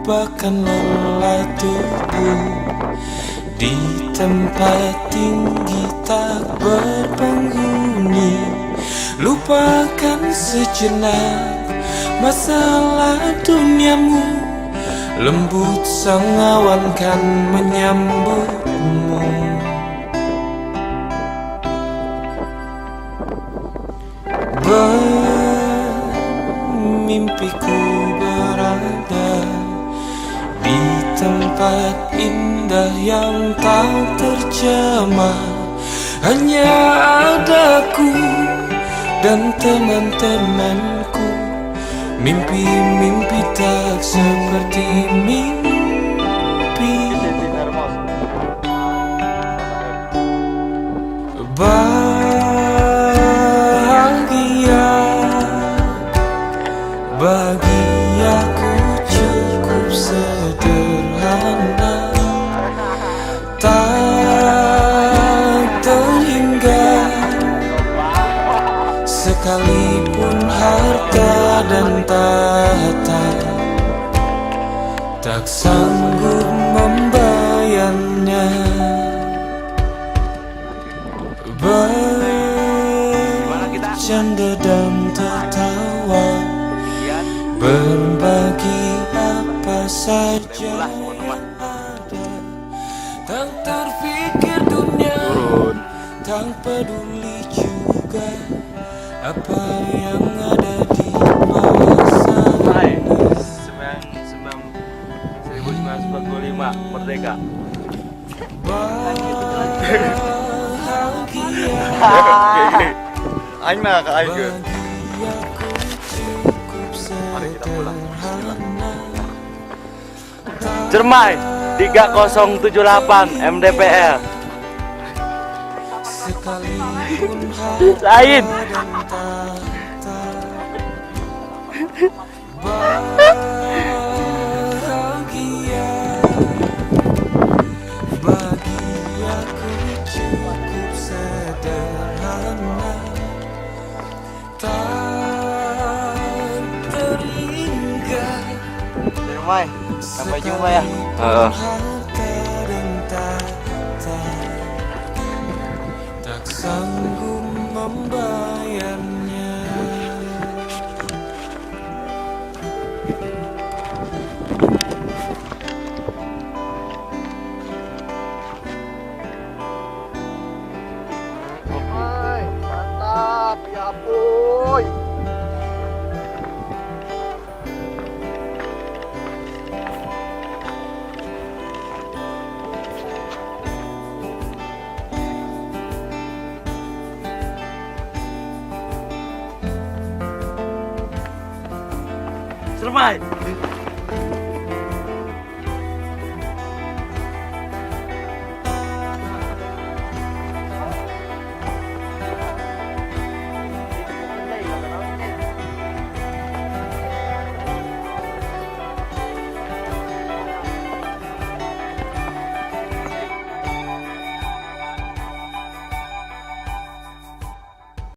lupakan lelah tubuh di tempat tinggi tak berpenghuni. Lupakan sejenak masalah duniamu, lembut sang awan kan menyambutmu. Bermimpiku berada di tempat indah yang tak terjemah. Hanya adaku dan teman-temanku. Mimpi-mimpi tak seperti mimpi. Bahagia bagi aku cukup sederhana, tak terhingga sekalipun harta dan tahta tak sanggup membayarnya. Bercanda dan tertawa, berbagi apa saja yang ada, tak terfikir dunia, tak peduli juga apa yang ada di masa. 1945 merdeka. Aing nak ke aing ke. Mari kita pulang. Cermai 3078 MDPL. Lain. Mai, sampai jumpa ya. Tak sanggup membayarnya. Hai, mantap ya boy. Cermai